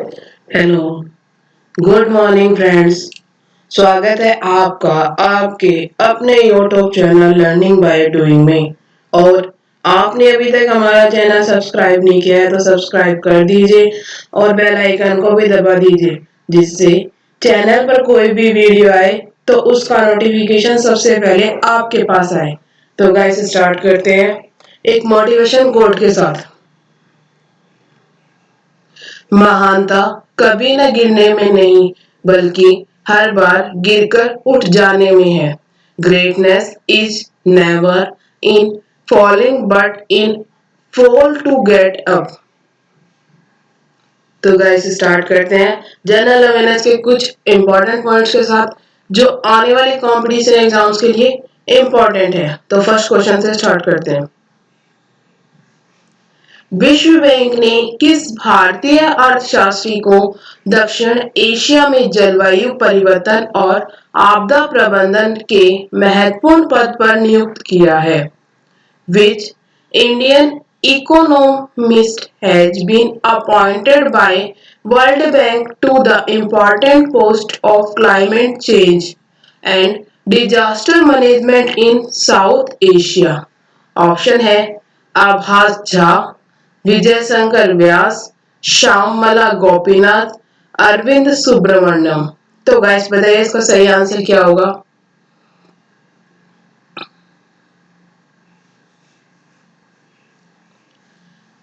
Hello, good morning friends. स्वागत है आपका आपके अपने YouTube channel learning by doing में। और आपने अभी तक हमारा चैनल सब्सक्राइब नहीं किया है तो सब्सक्राइब कर दीजिए और बेल आइकन को भी दबा दीजिए, जिससे चैनल पर कोई भी वीडियो आए तो उसका नोटिफिकेशन सबसे पहले आपके पास आए। तो गाइस स्टार्ट करते हैं एक मोटिवेशन कोट के साथ। महानता कभी न गिरने में नहीं, बल्कि हर बार गिरकर उठ जाने में है। Greatness is never in falling but in fall to get up. तो गाइस स्टार्ट करते हैं जनरल अवेयरनेस के कुछ इंपॉर्टेंट पॉइंट्स के साथ, जो आने वाले कंपटीशन एग्जाम्स के लिए इंपॉर्टेंट है। तो फर्स्ट क्वेश्चन से स्टार्ट करते हैं। विश्व बैंक ने किस भारतीय अर्थशास्त्री को दक्षिण एशिया में जलवायु परिवर्तन और आपदा प्रबंधन के महत्वपूर्ण पद पर नियुक्त किया है? Which Indian economist has been appointed by World Bank to the important post of climate change and disaster management in South Asia? Option है आभास झा, विजय शंकर व्यास, श्यामला गोपीनाथ, अरविंद सुब्रमण्यम। तो गाइस बताइए इसका सही आंसर क्या होगा?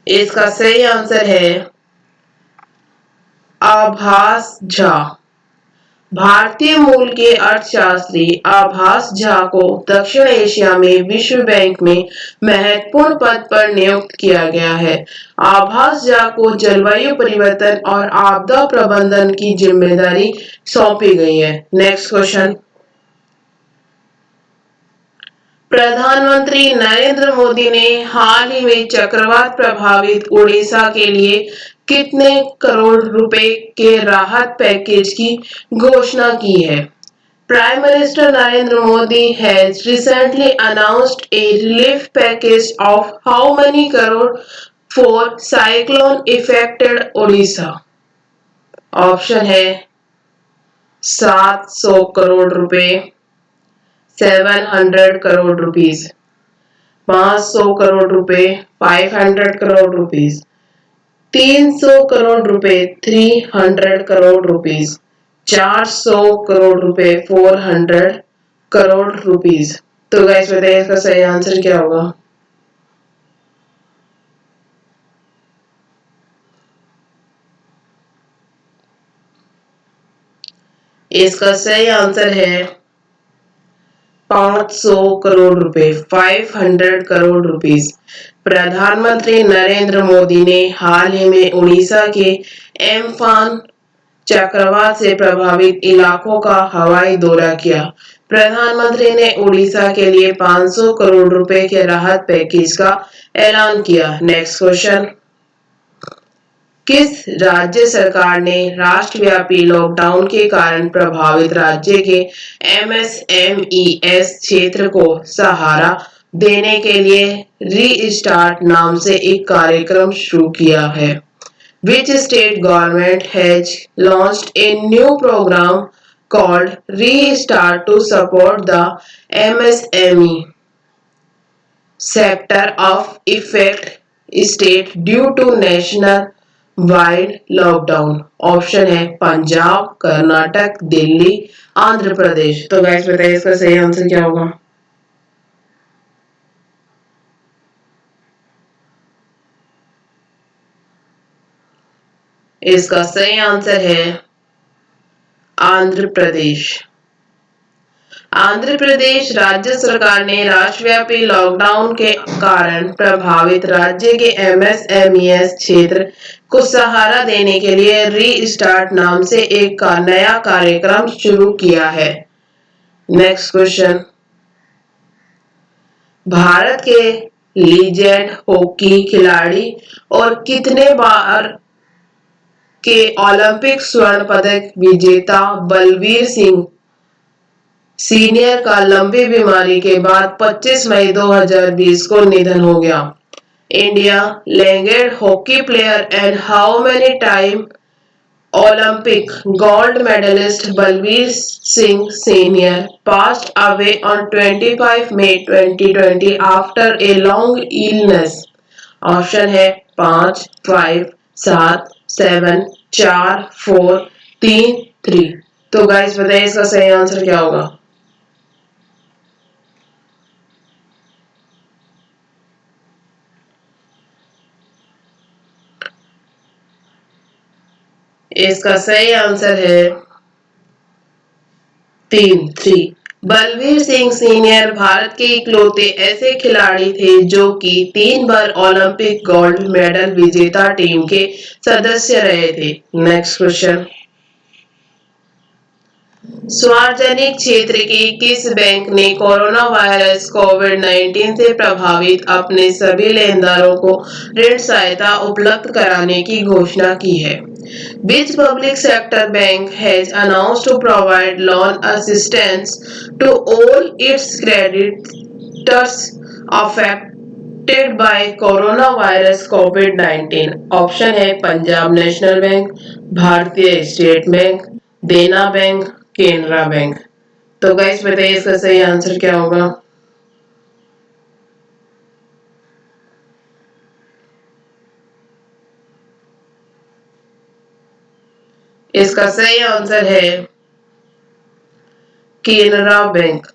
इसका सही आंसर है आभास झा। भारतीय मूल के अर्थशास्त्री आभास झा को दक्षिण एशिया में विश्व बैंक में महत्वपूर्ण पद पर नियुक्त किया गया है। आभास झा को जलवायु परिवर्तन और आपदा प्रबंधन की जिम्मेदारी सौंपी गई है। Next question. प्रधानमंत्री नरेंद्र मोदी ने हाल ही में चक्रवात प्रभावित उड़ीसा के लिए कितने करोड़ रुपए के राहत पैकेज की घोषणा की है? Prime Minister Narendra Modi has recently announced a relief package of how many crore for cyclone affected Odisha? Option है 700 करोड़ रुपए, 700 करोड़ रुपीस, 500 करोड़ रुपए, 500 करोड़ रुपीस, 300 करोड़ रुपए, 300 करोड़ रुपीस, 400 करोड़ रुपए, 400 करोड़ रुपीस। तो गाइस बताइए इसका सही आंसर क्या होगा? इसका सही आंसर है 500 करोड़ रुपए, 500 करोड़ रुपीस। प्रधानमंत्री नरेंद्र मोदी ने हाल ही में उड़ीसा के एम्फान चक्रवात से प्रभावित इलाकों का हवाई दौरा किया। प्रधानमंत्री ने उड़ीसा के लिए 500 करोड़ रुपए के राहत पैकेज का ऐलान किया। Next question. किस राज्य सरकार ने राष्ट्रव्यापी लॉकडाउन के कारण प्रभावित राज्य के एमएसएमईएस क्षेत्र को सहारा देने के लिए रीस्टार्ट नाम से एक कार्यक्रम शुरू किया है? Which state government has launched a new program called Restart to support the MSME sector of affected state due to national wide lockdown? Option है पंजाब, कर्नाटक, दिल्ली, आंध्र प्रदेश। तो गाइस बताइए इसका सही आंसर क्या होगा? इसका सही आंसर है आंध्र प्रदेश। आंध्र प्रदेश राज्य सरकार ने राष्ट्रव्यापी लॉकडाउन के कारण प्रभावित राज्य के एमएसएमईएस क्षेत्र को सहारा देने के लिए रीस्टार्ट नाम से एक नया कार्यक्रम शुरू किया है। Next question. भारत के लीजेंड हॉकी खिलाड़ी और कितने बार के ओलंपिक स्वर्ण पदक विजेता बलवीर सिंह सीनियर का लंबी बीमारी के बाद 25 मई 2020 को निधन हो गया? India legend hockey player and how many time Olympic gold medalist Balbir Singh Senior passed away on 25 May 2020 after a long illness. Option है 5, 5, 7, 7, 4, 4, 3, 3। तो गाइस बताइए इसका सही आंसर क्या होगा। इसका सही आंसर है 3, 3। बलवीर सिंह सीनियर भारत के इकलौते ऐसे खिलाड़ी थे जो कि 3 बार ओलंपिक गोल्ड मेडल विजेता टीम के सदस्य रहे थे। Next question. सार्वजनिक क्षेत्र के किस बैंक ने कोरोना वायरस कोविड-19 से प्रभावित अपने सभी लेनदारों को ऋण सहायता उपलब्ध कराने की घोषणा की है? Which public sector bank has announced to provide loan assistance to all its creditors affected by coronavirus COVID-19? Option है पंजाब नेशनल बैंक, भारतीय स्टेट बैंक, देना बैंक, केनरा बैंक। तो गाइस बताइए इसका सही आंसर क्या होगा। इसका सही आंसर है केनरा बैंक।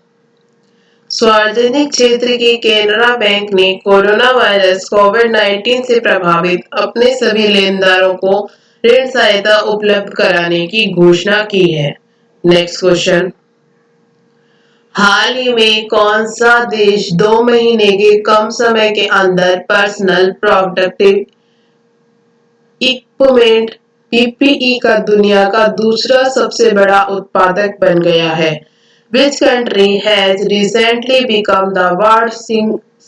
सार्वजनिक क्षेत्र के केनरा बैंक ने कोरोना वायरस कोविड-19 से प्रभावित अपने सभी लेनदारों को ऋण सहायता उपलब्ध कराने की घोषणा की है। Next question. हाल ही में कौन सा देश 2 महीने के कम समय के अंदर पर्सनल प्रोडक्टिव इक्विपमेंट पीपीई का दुनिया का दूसरा सबसे बड़ा उत्पादक बन गया है? Which country has recently become the world's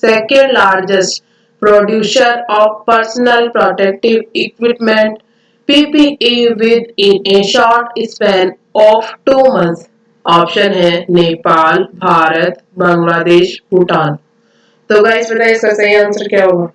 second largest producer of personal protective equipment PPE within a short span of 2 months? Option है नेपाल, भारत, बांग्लादेश, भूटान। तो गाइस बताइए इसका सही आंसर क्या होगा।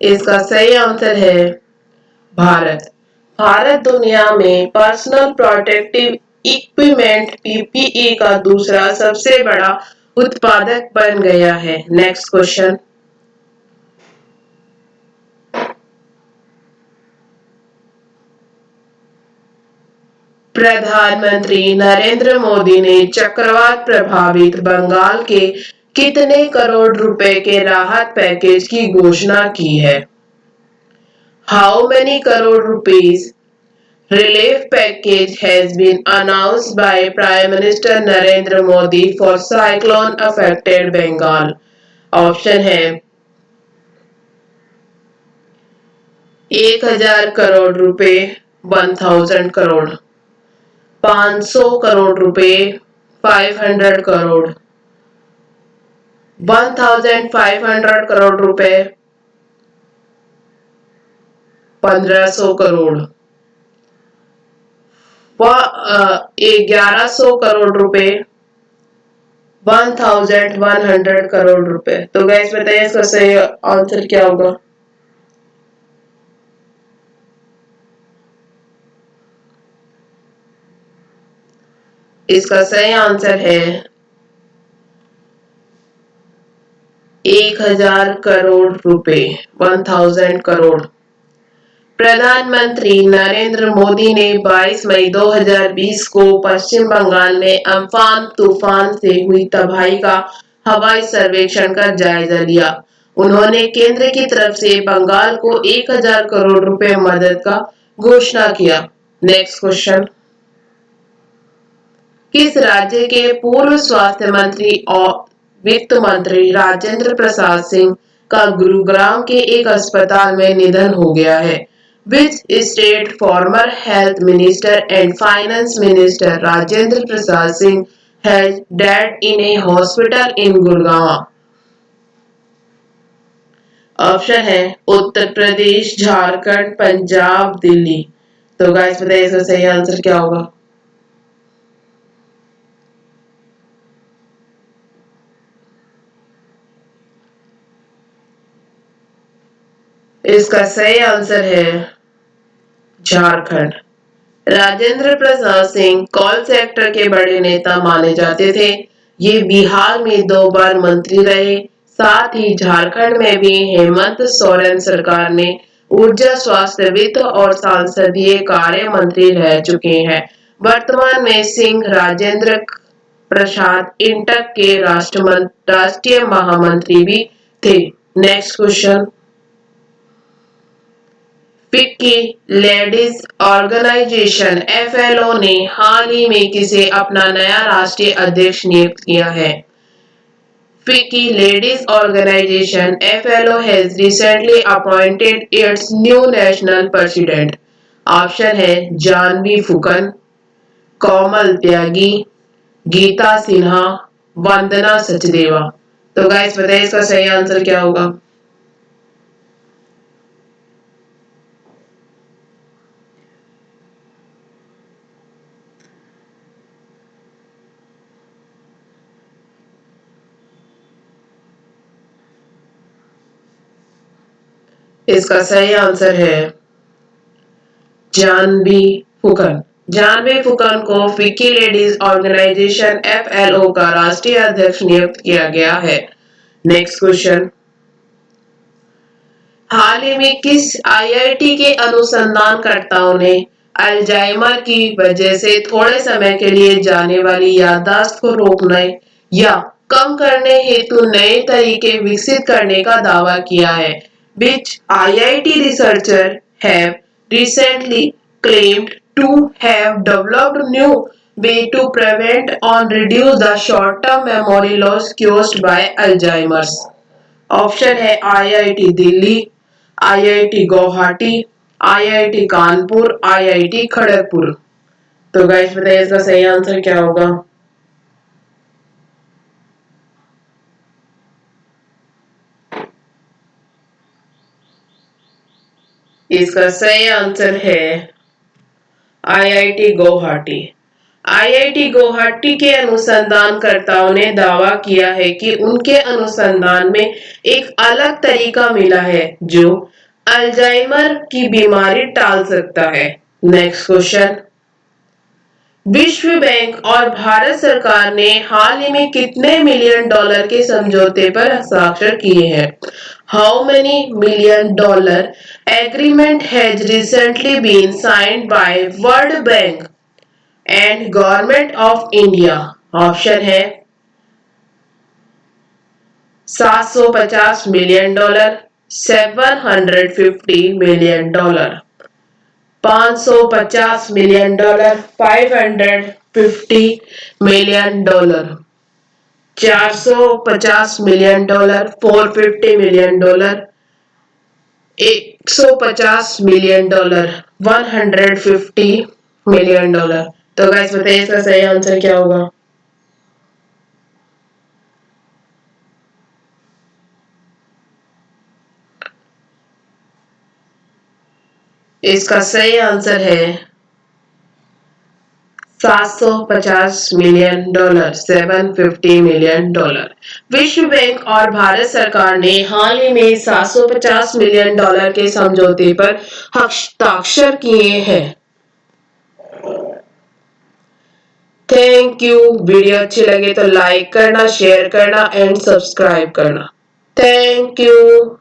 इसका सही आंसर है भारत। भारत दुनिया में पर्सनल प्रोटेक्टिव इक्विपमेंट पीपीई का दूसरा सबसे बड़ा उत्पादक बन गया है। Next question. प्रधानमंत्री नरेंद्र मोदी ने चक्रवात प्रभावित बंगाल के कितने करोड़ रुपए के राहत पैकेज की घोषणा की है? How many crore rupees relief package has been announced by Prime Minister Narendra Modi for cyclone affected Bengal? Option है 1000 करोड़ रुपए, 1000 करोड़, 500 करोड़ रुपए, 500 करोड़, 1500 रुपए, 1500 करोड़, 1100 करोड़ रुपए, 1100 रुपए। तो गैस बताइए इसका सही आंसर क्या होगा। इसका सही आंसर है 1000 करोड़ रुपए, 1000 करोड़। प्रधानमंत्री नरेंद्र मोदी ने 22 मई 2020 को पश्चिम बंगाल में अम्फान तूफान से हुई तबाही का हवाई सर्वेक्षण कर जायजा लिया। उन्होंने केंद्र की तरफ से बंगाल को 1000 करोड़ रुपए मदद का घोषणा किया। Next question. किस राज्य के पूर्व स्वास्थ्य मंत्री और वित्त मंत्री राजेंद्र प्रसाद सिंह का गुरुग्राम के एक अस्पताल में निधन हो गया है? Which state former health minister and finance minister Rajendra Prasad Singh has died in a hospital in Gurgaon? Option है उत्तर प्रदेश, झारखंड, पंजाब, दिल्ली। तो गाइस बताइए इसका सही आंसर क्या होगा। इसका सही आंसर है झारखंड। राजेंद्र प्रसाद सिंह कॉल सेक्टर के बड़े नेता माने जाते थे। ये बिहार में 2 बार मंत्री रहे। साथ ही झारखंड में भी हेमंत सोरेन सरकार ने ऊर्जा, स्वास्थ्य, वित्त और संसदीय कार्य मंत्री रह चुके हैं। वर्तमान में सिंह राजेंद्र प्रसाद इंटक के राष्ट्रीय महामंत्री भी थे। Next question. FICCI ladies organisation (एफएलओ) ने हाल ही में किसे अपना नया राष्ट्रीय अध्यक्ष नियुक्त किया है। फिक्की लेडीज ऑर्गेनाइजेशन (एफएलओ) has recently appointed its new national president. ऑप्शन है जानवी फुकन, कोमल त्यागी, गीता सिन्हा, वंदना सचदेवा। तो गाइस बताइए इसका सही आंसर क्या होगा। इसका सही आंसर है जानवी फुकन। जानवी फुकन को फिक्की लेडीज ऑर्गेनाइजेशन (एफएलओ) का राष्ट्रीय अध्यक्ष नियुक्त किया गया है। Next question. हाल ही में किस आईआईटी के अनुसंधानकर्ताओं ने अल्जाइमर की वजह से थोड़े समय के लिए जाने वाली याददाश्त को रोकने या कम करने हेतु नए तरीके विकसित करने का दावा किया है। Which IIT researcher have recently claimed to have developed new way to prevent or reduce the short-term memory loss caused by Alzheimer's? Option है IIT Delhi, IIT Guwahati, IIT Kanpur, IIT Kharagpur. तो गाइस बताइए इसका सही आंसर क्या होगा। इसका सही आंसर है आईआईटी गुवाहाटी। आईआईटी गुवाहाटी के अनुसंधानकर्ताओं ने दावा किया है कि उनके अनुसंधान में एक अलग तरीका मिला है जो अल्जाइमर की बीमारी टाल सकता है। Next question. विश्व बैंक और भारत सरकार ने हाल ही में कितने मिलियन डॉलर के समझौते पर हस्ताक्षर किए हैं। How many million dollar agreement has recently been signed by World Bank and government of India. Option है 750 million dollar, 750 million dollar, 550 million dollar, 550 million dollar, 450 million dollar, 450 million dollar, 150 million dollar, 150 million dollar. तो guys बताइए इसका सही answer क्या होगा। इसका सही answer है 750 मिलियन डॉलर, 750 मिलियन डॉलर। विश्व बैंक और भारत सरकार ने हाल ही में 750 मिलियन डॉलर के समझौते पर हस्ताक्षर किए हैं। Thank you. वीडियो अच्छी लगे तो लाइक करना, शेयर करना एंड सब्सक्राइब करना। Thank you.